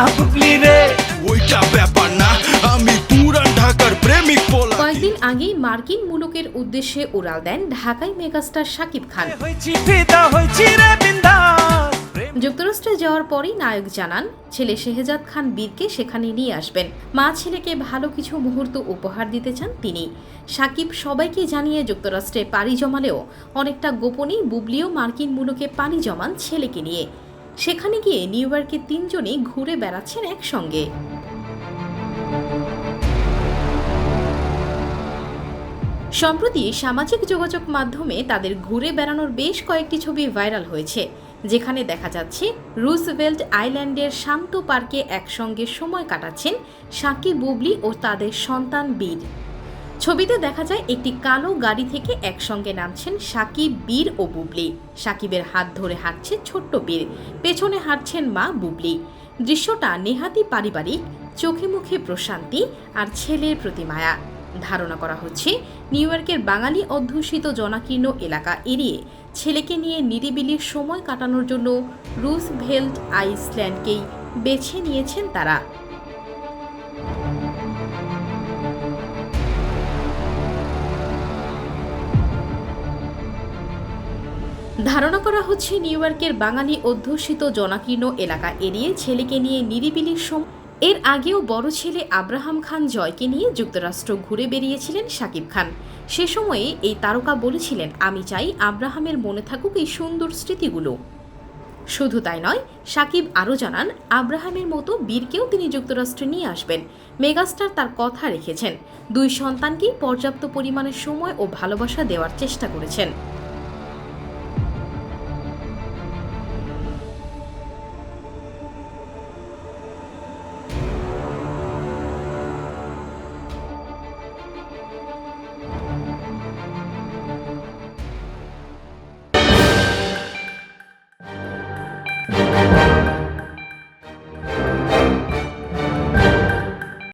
না বুবলি রে। ওইটা ব্যাপার না, আমি পুরান ঢাকার প্রেমিক পোলা। কয়েকদিন আগেই মার্কিন মুলুকের উদ্দেশ্যে উড়াল দেন ঢাকায় মেগাস্টার শাকিব খান। হইছি ফিদা হইছি রে বিন্দাস। যুক্তরাষ্ট্রে যাওয়ার পরই নায়ক জানান ছেলে শেহজাদ খান বীরকে সেখানে নিয়ে আসবেন। মা ছেলেকে ভালো কিছু মুহূর্ত উপহার দিতে চান তিনি। শাকিব সবাইকে জানিয়ে যুক্তরাষ্ট্রে পাড়ি জমালেও অনেকটা গোপনেই বুবলিও মার্কিন মুলুকে পাড়ি জমান ছেলেকে নিয়ে। সেখানে গিয়ে নিউ ইয়র্কে তিনজনই ঘুরে বেড়াচ্ছেন একসঙ্গে। সম্প্রতি সামাজিক যোগাযোগ মাধ্যমে তাদের ঘুরে বেড়ানোর বেশ কয়েকটি ছবি ভাইরাল হয়েছে, যেখানে দেখা যাচ্ছে রুজভেল্ট আইল্যান্ডের শান্ত পার্কে একসঙ্গে সময় কাটাচ্ছেন শাকিব, বুবলি ও তাদের সন্তান বীর। ছবিতে দেখা যায় একটি কালো গাড়ি থেকে একসঙ্গে নামছেন শাকিব, বীর ও বুবলি। শাকিবের হাত ধরে হাঁটছে ছোট্ট বীর, পেছনে হাঁটছেন মা বুবলি। দৃশ্যটা নেহাতি পারিবারিক, চোখে মুখে প্রশান্তি আর ছেলের প্রতি মায়া। ধারণা করা হচ্ছে নিউ ইয়র্কের বাঙালি অধ্যুষিত জনাকীর্ণ এলাকা এড়িয়ে ছেলেকে নিয়ে নিরিবিলি সময় কাটানোর জন্য রুজভেল্ট আইল্যান্ডকেই বেছে নিয়েছেন তারা। ধারণা করা হচ্ছে নিউ ইয়র্কের বাঙালি অধ্যুষিত জনাকীর্ণ এলাকা এড়িয়ে ছেলেকে নিয়ে নিরিবিলি সময়। এর আগেও বড় ছেলে আব্রাহাম খান জয়কে নিয়ে যুক্তরাষ্ট্র ঘুরে বেরিয়েছিলেন শাকিব খান। সে সময়ে এই তারকা বলেছিলেন, আমি চাই আব্রাহামের মনে থাকুক এই সুন্দর স্মৃতিগুলো। শুধু তাই নয়, শাকিব আরও জানান আব্রাহামের মতো বীরকেও তিনি যুক্তরাষ্ট্রে নিয়ে আসবেন। মেগাস্টার তার কথা রেখেছেন, দুই সন্তানকেই পর্যাপ্ত পরিমাণে সময় ও ভালোবাসা দেওয়ার চেষ্টা করেছেন।